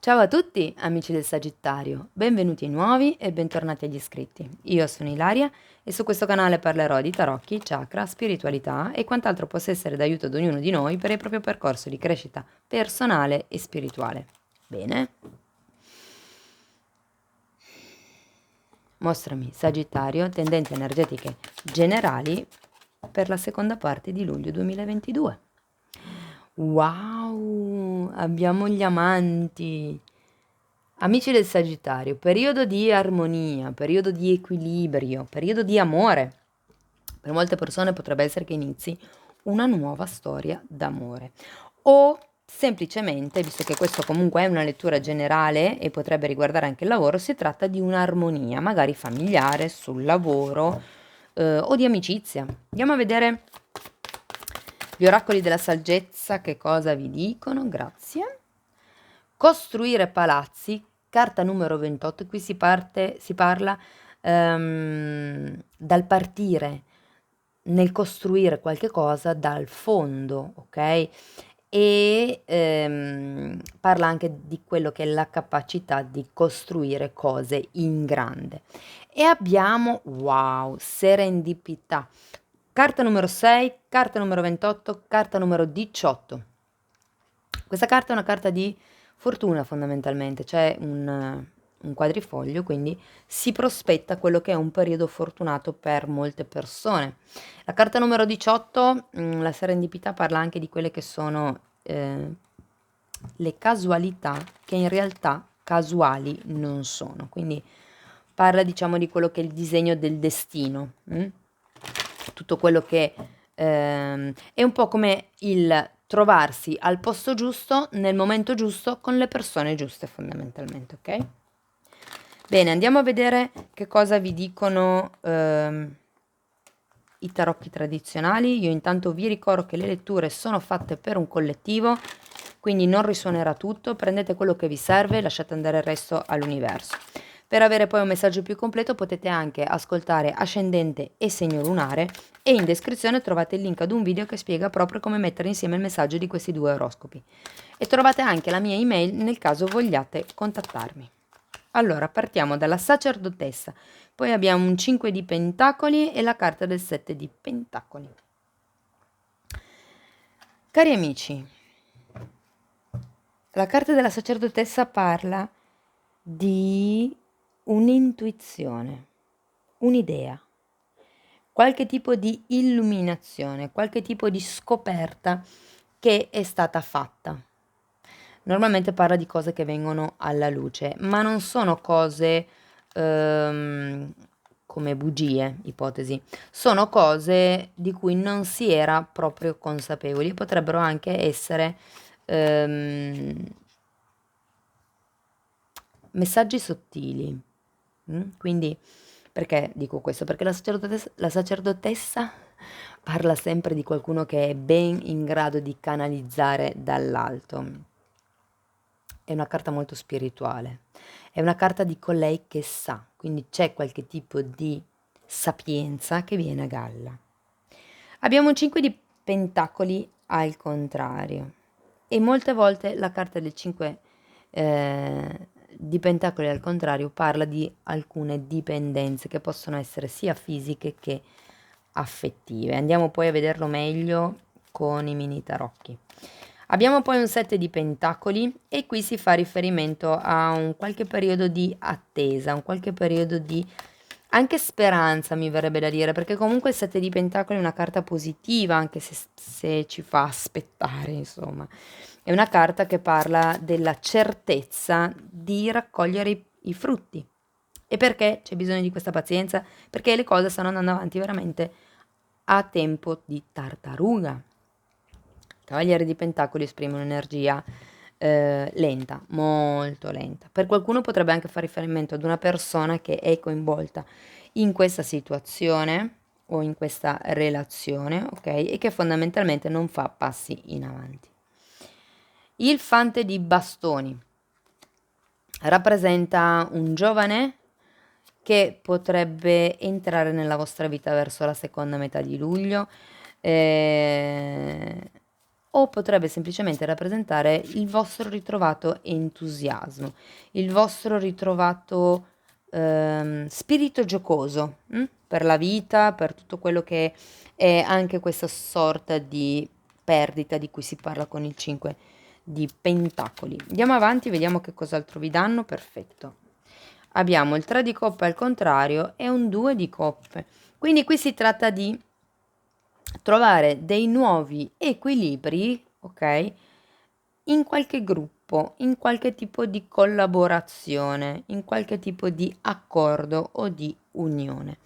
Ciao a tutti, amici del Sagittario, benvenuti ai nuovi e bentornati agli iscritti. Io sono Ilaria e su questo canale parlerò di tarocchi, chakra, spiritualità e quant'altro possa essere d'aiuto ad ognuno di noi per il proprio percorso di crescita personale e spirituale. Bene? Mostrami, Sagittario, tendenze energetiche generali per la seconda parte di luglio 2022. Wow, abbiamo gli amanti. Amici del Sagittario, periodo di armonia, periodo di equilibrio, periodo di amore. Per molte persone potrebbe essere che inizi una nuova storia d'amore. O semplicemente, visto che questo comunque è una lettura generale e potrebbe riguardare anche il lavoro, si tratta di un'armonia, magari familiare, sul lavoro o di amicizia. Andiamo a vedere gli oracoli della saggezza, che cosa vi dicono? Grazie. Costruire palazzi, carta numero 28, qui si parla dal partire nel costruire qualche cosa dal fondo, ok? E parla anche di quello che è la capacità di costruire cose in grande. E abbiamo, wow, serendipità. Carta numero 6, carta numero 28, carta numero 18. Questa carta è una carta di fortuna fondamentalmente, c'è un quadrifoglio, quindi si prospetta quello che è un periodo fortunato per molte persone. La carta numero 18, la serendipità, parla anche di quelle che sono le casualità che in realtà casuali non sono, quindi parla diciamo di quello che è il disegno del destino, tutto quello che è un po' come il trovarsi al posto giusto, nel momento giusto, con le persone giuste fondamentalmente, ok? Bene, andiamo a vedere che cosa vi dicono i tarocchi tradizionali. Io intanto vi ricordo che le letture sono fatte per un collettivo, quindi non risuonerà tutto, prendete quello che vi serve e lasciate andare il resto all'universo. Per avere poi un messaggio più completo potete anche ascoltare ascendente e segno lunare e in descrizione trovate il link ad un video che spiega proprio come mettere insieme il messaggio di questi due oroscopi. E trovate anche la mia email nel caso vogliate contattarmi. Allora, partiamo dalla sacerdotessa, poi abbiamo un 5 di pentacoli e la carta del 7 di pentacoli. Cari amici, la carta della sacerdotessa parla di un'intuizione, un'idea, qualche tipo di illuminazione, qualche tipo di scoperta che è stata fatta. Normalmente parla di cose che vengono alla luce, ma non sono cose come bugie, ipotesi, sono cose di cui non si era proprio consapevoli, potrebbero anche essere messaggi sottili. Quindi, perché dico questo? Perché la sacerdotessa parla sempre di qualcuno che è ben in grado di canalizzare dall'alto. È una carta molto spirituale, è una carta di colei che sa, quindi c'è qualche tipo di sapienza che viene a galla. Abbiamo un 5 di pentacoli al contrario e molte volte la carta del 5 di pentacoli al contrario parla di alcune dipendenze che possono essere sia fisiche che affettive. Andiamo poi a vederlo meglio con i mini tarocchi. Abbiamo poi un 7 di pentacoli e qui si fa riferimento a un qualche periodo di attesa, un qualche periodo di anche speranza, mi verrebbe da dire, perché comunque il 7 di pentacoli è una carta positiva, anche se ci fa aspettare, insomma. È una carta che parla della certezza di raccogliere i frutti. E perché c'è bisogno di questa pazienza? Perché le cose stanno andando avanti veramente a tempo di tartaruga. Cavaliere di Pentacoli esprime un'energia lenta, molto lenta. Per qualcuno potrebbe anche fare riferimento ad una persona che è coinvolta in questa situazione o in questa relazione, ok? E che fondamentalmente non fa passi in avanti. Il fante di bastoni rappresenta un giovane che potrebbe entrare nella vostra vita verso la seconda metà di luglio, o potrebbe semplicemente rappresentare il vostro ritrovato entusiasmo, il vostro ritrovato spirito giocoso per la vita, per tutto quello che è anche questa sorta di perdita di cui si parla con il 5 di pentacoli. Andiamo avanti, vediamo che cos'altro vi danno. Perfetto. Abbiamo il 3 di coppe al contrario e un 2 di coppe. Quindi qui si tratta di trovare dei nuovi equilibri, ok? In qualche gruppo, in qualche tipo di collaborazione, in qualche tipo di accordo o di unione.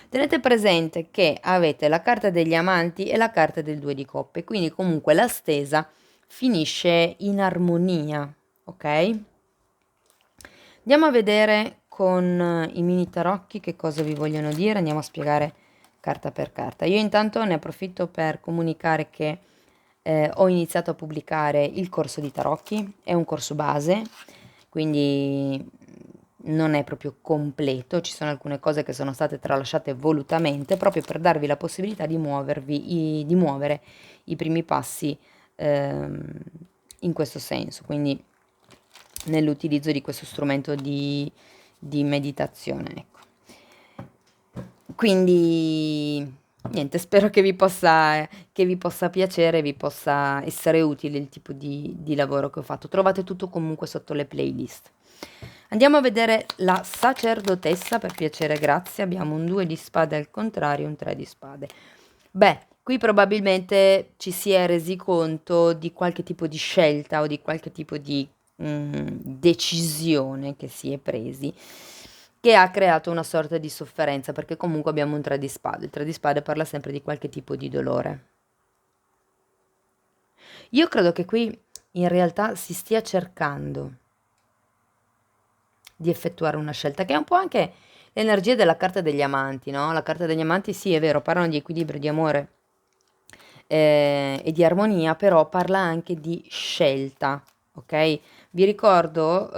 Tenete presente che avete la carta degli amanti e la carta del 2 di coppe, quindi comunque la stesa finisce in armonia, ok? Andiamo a vedere con i mini tarocchi che cosa vi vogliono dire, andiamo a spiegare carta per carta. Io intanto ne approfitto per comunicare che ho iniziato a pubblicare il corso di tarocchi, è un corso base, quindi non è proprio completo, ci sono alcune cose che sono state tralasciate volutamente proprio per darvi la possibilità di muovervi, di muovere i primi passi in questo senso, quindi nell'utilizzo di questo strumento di meditazione, ecco. Quindi niente, spero che vi possa piacere, vi possa essere utile il tipo di lavoro che ho fatto. Trovate tutto comunque sotto le playlist. Andiamo a vedere la sacerdotessa, per piacere, grazie. Abbiamo un 2 di spade al contrario, un 3 di spade. Beh, qui probabilmente ci si è resi conto di qualche tipo di scelta o di qualche tipo di decisione che si è presi, che ha creato una sorta di sofferenza, perché comunque abbiamo un 3 di spade. Il 3 di spade parla sempre di qualche tipo di dolore. Io credo che qui in realtà si stia cercando di effettuare una scelta, che è un po' anche l'energia della carta degli amanti, no? La carta degli amanti, sì, è vero, parlano di equilibrio, di amore e di armonia, però parla anche di scelta, ok? Vi ricordo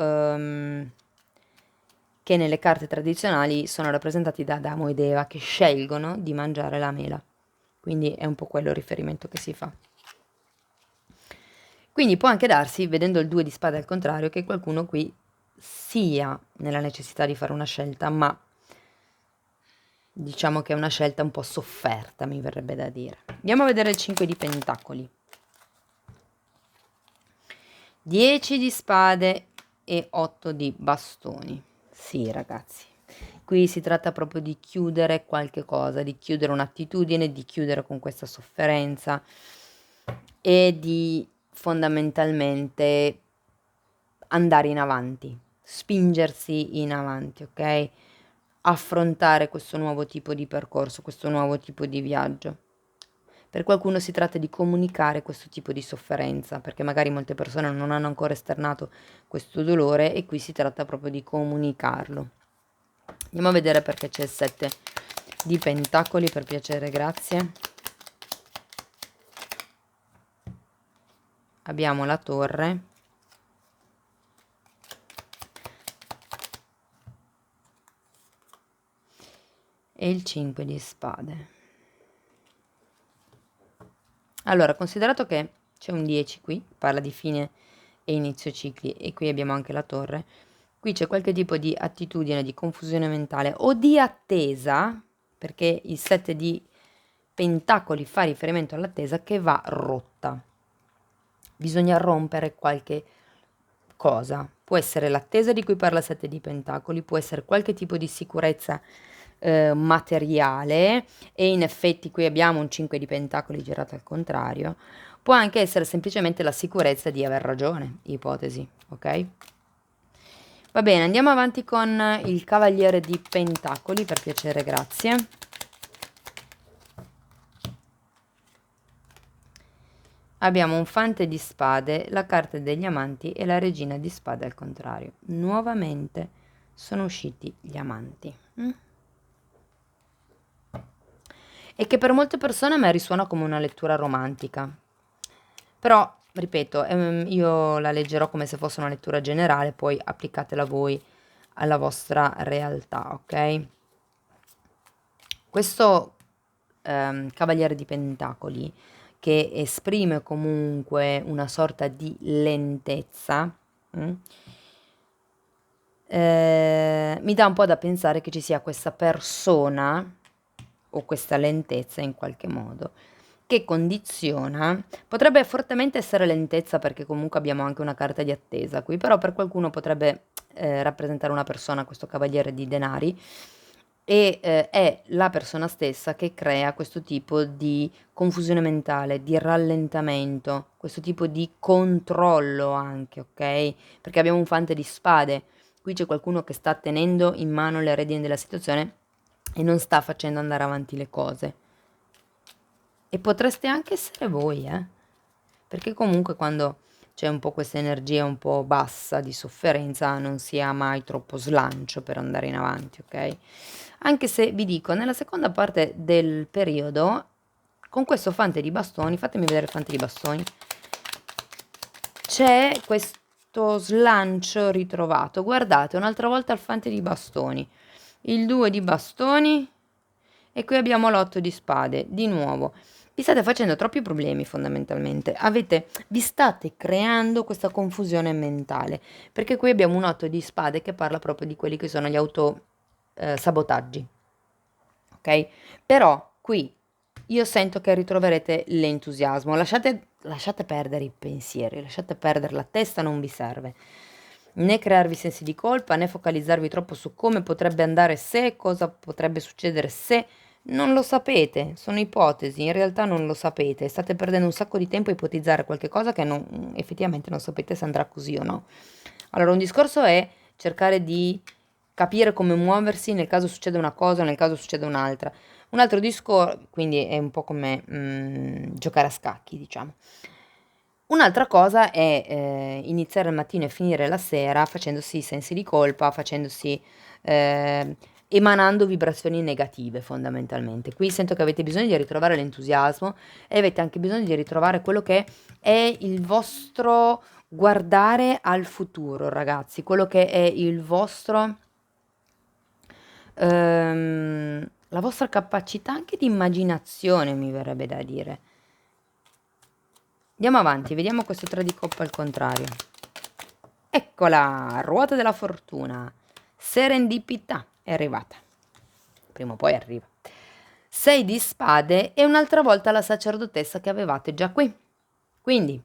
che nelle carte tradizionali sono rappresentati da Adamo ed Eva che scelgono di mangiare la mela, quindi è un po' quello il riferimento che si fa. Quindi può anche darsi, vedendo il 2 di spade al contrario, che qualcuno qui sia nella necessità di fare una scelta, ma diciamo che è una scelta un po' sofferta, mi verrebbe da dire. Andiamo a vedere il 5 di pentacoli. 10 di spade e 8 di bastoni. Sì, ragazzi, qui si tratta proprio di chiudere qualche cosa, di chiudere un'attitudine, di chiudere con questa sofferenza e di fondamentalmente andare in avanti, spingersi in avanti, ok? Affrontare questo nuovo tipo di percorso, questo nuovo tipo di viaggio. Per qualcuno si tratta di comunicare questo tipo di sofferenza, perché magari molte persone non hanno ancora esternato questo dolore e qui si tratta proprio di comunicarlo. Andiamo a vedere perché c'è il 7 di pentacoli, per piacere, grazie. Abbiamo la torre. E il 5 di spade. Allora, considerato che c'è un 10 qui, parla di fine e inizio cicli, e qui abbiamo anche la torre, qui c'è qualche tipo di attitudine, di confusione mentale o di attesa, perché il 7 di pentacoli fa riferimento all'attesa che va rotta. Bisogna rompere qualche cosa. Può essere l'attesa di cui parla 7 di pentacoli, può essere qualche tipo di sicurezza materiale, e in effetti qui abbiamo un 5 di pentacoli girato al contrario. Può anche essere semplicemente la sicurezza di aver ragione, ipotesi, ok? Va bene, andiamo avanti con il cavaliere di pentacoli, per piacere, grazie. Abbiamo un fante di spade, la carta degli amanti e la regina di spade al contrario. Nuovamente sono usciti gli amanti. E che per molte persone a me risuona come una lettura romantica. Però, ripeto, io la leggerò come se fosse una lettura generale, poi applicatela voi alla vostra realtà, ok? Questo Cavaliere di Pentacoli che esprime comunque una sorta di lentezza, mi dà un po' da pensare che ci sia questa persona o questa lentezza in qualche modo che condiziona, potrebbe fortemente essere lentezza perché comunque abbiamo anche una carta di attesa qui, però per qualcuno potrebbe rappresentare una persona, questo cavaliere di denari, e è la persona stessa che crea questo tipo di confusione mentale, di rallentamento, questo tipo di controllo anche, ok? Perché abbiamo un fante di spade, qui c'è qualcuno che sta tenendo in mano le redini della situazione e non sta facendo andare avanti le cose. E potreste anche essere voi, perché comunque quando c'è un po' questa energia un po' bassa di sofferenza non si ha mai troppo slancio per andare in avanti, ok? Anche se vi dico, nella seconda parte del periodo, con questo fante di bastoni, fatemi vedere il fante di bastoni, c'è questo slancio ritrovato. Guardate, un'altra volta il fante di bastoni, il 2 di bastoni e qui abbiamo l'8 di spade, di nuovo. Vi state facendo troppi problemi fondamentalmente, vi state creando questa confusione mentale, perché qui abbiamo un 8 di spade che parla proprio di quelli che sono gli autosabotaggi, ok? Però qui io sento che ritroverete l'entusiasmo, lasciate perdere i pensieri, lasciate perdere la testa, non vi serve. Né crearvi sensi di colpa, né focalizzarvi troppo su come potrebbe andare se, cosa potrebbe succedere se. Non lo sapete, sono ipotesi, in realtà non lo sapete, state perdendo un sacco di tempo a ipotizzare qualche cosa che effettivamente non sapete se andrà così o no. Allora, un discorso è cercare di capire come muoversi nel caso succeda una cosa o nel caso succeda un'altra. Un altro discorso, quindi è un po' come giocare a scacchi, diciamo. Un'altra cosa è iniziare al mattino e finire la sera facendosi sensi di colpa, emanando vibrazioni negative fondamentalmente. Qui sento che avete bisogno di ritrovare l'entusiasmo e avete anche bisogno di ritrovare quello che è il vostro guardare al futuro, ragazzi, quello che è il vostro, la vostra capacità anche di immaginazione, mi verrebbe da dire. Andiamo avanti, vediamo questo 3 di coppa al contrario. Eccola, ruota della fortuna. Serendipità è arrivata. Prima o poi arriva. 6 di spade e un'altra volta la sacerdotessa che avevate già qui. Quindi,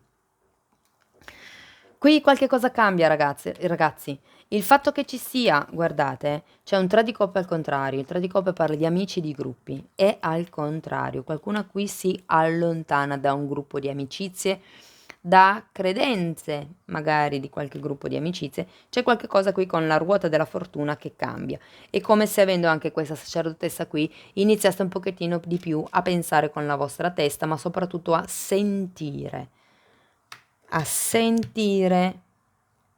qui qualche cosa cambia, ragazzi. Il fatto che ci sia, guardate, c'è un 3 di coppe al contrario. Il 3 di coppe parla di amici di gruppi. E al contrario, qualcuno qui si allontana da un gruppo di amicizie, da credenze magari di qualche gruppo di amicizie. C'è qualche cosa qui con la ruota della fortuna che cambia. È come se avendo anche questa sacerdotessa qui iniziaste un pochettino di più a pensare con la vostra testa, ma soprattutto a sentire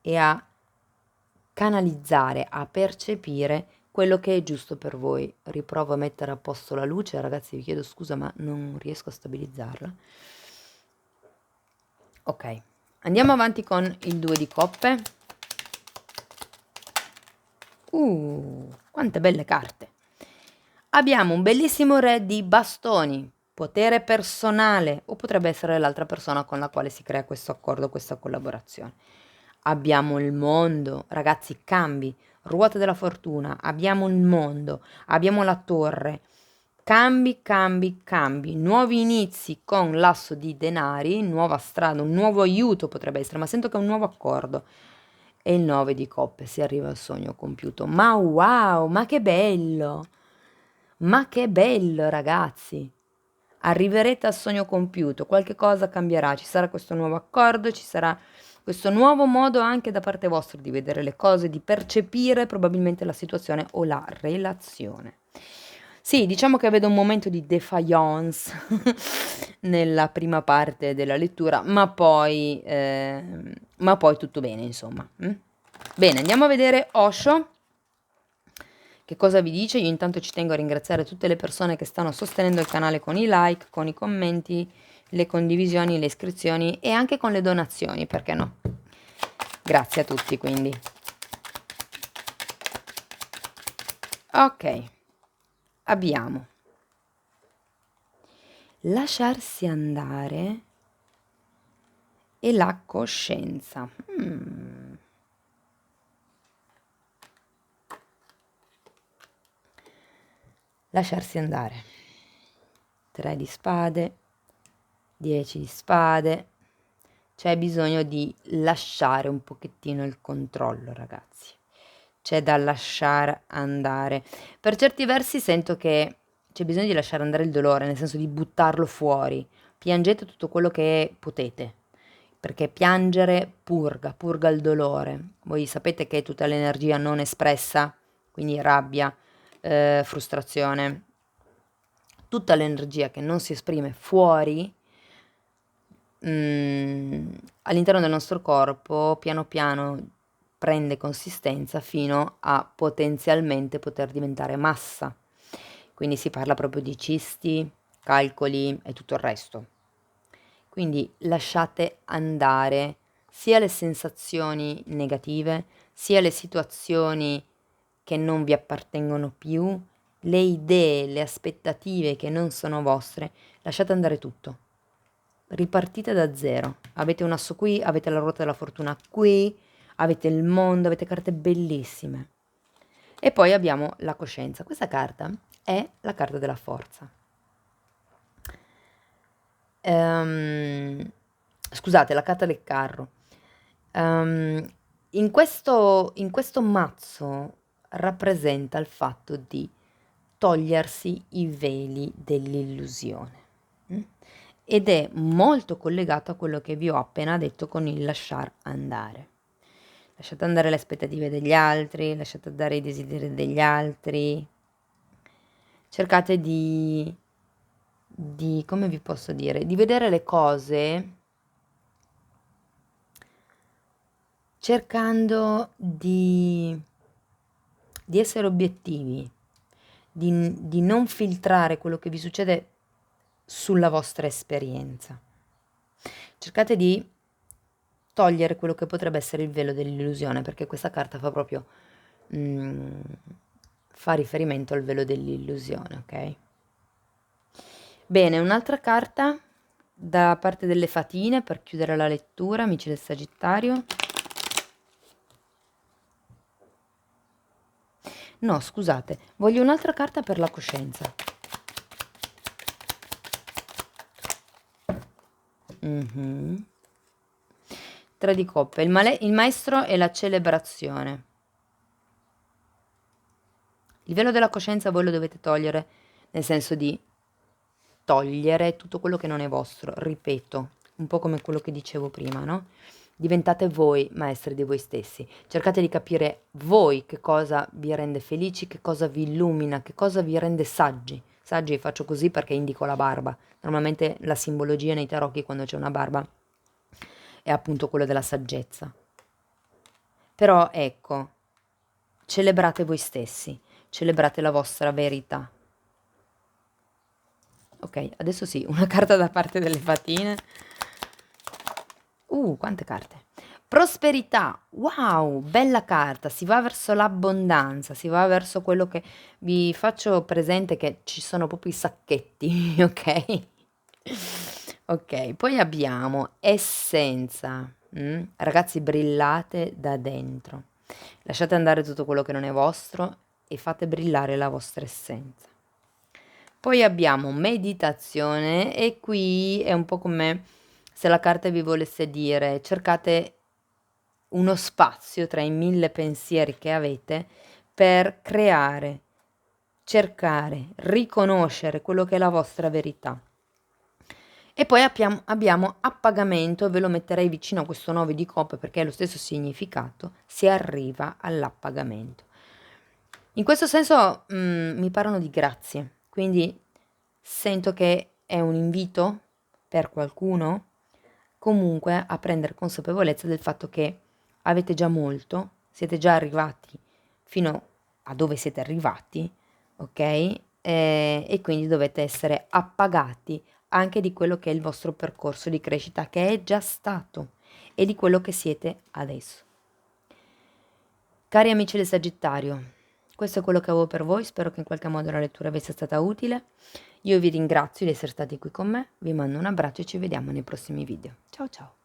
e a canalizzare, a percepire quello che è giusto per voi. Riprovo a mettere a posto la luce, ragazzi, vi chiedo scusa ma non riesco a stabilizzarla. Ok, andiamo avanti con il 2 di coppe. Quante belle carte. Abbiamo un bellissimo re di bastoni, potere personale, o potrebbe essere l'altra persona con la quale si crea questo accordo, questa collaborazione. Abbiamo il mondo, ragazzi, cambi, ruota della fortuna, abbiamo il mondo, abbiamo la torre, cambi, cambi, cambi, nuovi inizi con l'asso di denari, nuova strada, un nuovo aiuto potrebbe essere, ma sento che è un nuovo accordo. E il 9 di coppe, si arriva al sogno compiuto. Ma wow, ma che bello! Ma che bello, ragazzi! Arriverete al sogno compiuto, qualche cosa cambierà, ci sarà questo nuovo accordo, ci sarà questo nuovo modo anche da parte vostra di vedere le cose, di percepire probabilmente la situazione o la relazione. Sì, diciamo che vedo un momento di défaillance nella prima parte della lettura, ma poi tutto bene, insomma. Bene, andiamo a vedere Osho. Che cosa vi dice? Io intanto ci tengo a ringraziare tutte le persone che stanno sostenendo il canale con i like, con i commenti, le condivisioni, le iscrizioni e anche con le donazioni, perché no? Grazie a tutti, quindi. Ok, abbiamo lasciarsi andare e la coscienza. Lasciarsi andare. 3 di spade, 10 di spade. C'è bisogno di lasciare un pochettino il controllo, ragazzi. C'è da lasciare andare. Per certi versi sento che c'è bisogno di lasciare andare il dolore, nel senso di buttarlo fuori. Piangete tutto quello che potete, perché piangere purga il dolore. Voi sapete che è tutta l'energia non espressa, quindi rabbia, frustrazione, tutta l'energia che non si esprime fuori all'interno del nostro corpo piano piano prende consistenza fino a potenzialmente poter diventare massa. Quindi si parla proprio di cisti, calcoli e tutto il resto. Quindi lasciate andare sia le sensazioni negative, sia le situazioni che non vi appartengono più, le idee, le aspettative che non sono vostre. Lasciate andare tutto. Ripartite da zero. Avete un asso qui, avete la ruota della fortuna qui, avete il mondo, avete carte bellissime. E poi abbiamo la coscienza. Questa carta è la carta della forza. Scusate, la carta del carro. In questo mazzo rappresenta il fatto di togliersi i veli dell'illusione. Ed è molto collegato a quello che vi ho appena detto con il lasciar andare. Lasciate andare le aspettative degli altri, lasciate andare i desideri degli altri. Cercate di come vi posso dire, di vedere le cose cercando di essere obiettivi, di non filtrare quello che vi succede sulla vostra esperienza. Cercate di togliere quello che potrebbe essere il velo dell'illusione, perché questa carta fa proprio fa riferimento al velo dell'illusione, ok? Bene, un'altra carta da parte delle fatine per chiudere la lettura, amici del Sagittario. No, scusate, voglio un'altra carta per la coscienza. Tre di coppe, il maestro e la celebrazione. Il velo della coscienza voi lo dovete togliere, nel senso di togliere tutto quello che non è vostro, ripeto, un po' come quello che dicevo prima, no? Diventate voi maestri di voi stessi, cercate di capire voi che cosa vi rende felici, che cosa vi illumina, che cosa vi rende saggi. Saggi faccio così perché indico la barba, normalmente la simbologia nei tarocchi quando c'è una barba è appunto quello della saggezza. Però ecco, celebrate voi stessi, celebrate la vostra verità. Ok, adesso sì, una carta da parte delle fatine. Quante carte. Prosperità, wow, bella carta, si va verso l'abbondanza, si va verso quello che vi faccio presente che ci sono proprio i sacchetti, ok? Ok, poi abbiamo essenza, ragazzi brillate da dentro, lasciate andare tutto quello che non è vostro e fate brillare la vostra essenza. Poi abbiamo meditazione e qui è un po' come se la carta vi volesse dire cercate uno spazio tra i 1000 pensieri che avete per creare, cercare, riconoscere quello che è la vostra verità. E poi abbiamo appagamento, ve lo metterei vicino a questo 9 di coppe perché è lo stesso significato, si arriva all'appagamento. In questo senso mi parlano di grazie, quindi sento che è un invito per qualcuno comunque a prendere consapevolezza del fatto che avete già molto, siete già arrivati fino a dove siete arrivati, ok? E quindi dovete essere appagati anche di quello che è il vostro percorso di crescita che è già stato e di quello che siete adesso. Cari amici del Sagittario, questo è quello che avevo per voi, spero che in qualche modo la lettura vi sia stata utile. Io vi ringrazio di essere stati qui con me, vi mando un abbraccio e ci vediamo nei prossimi video. Ciao ciao!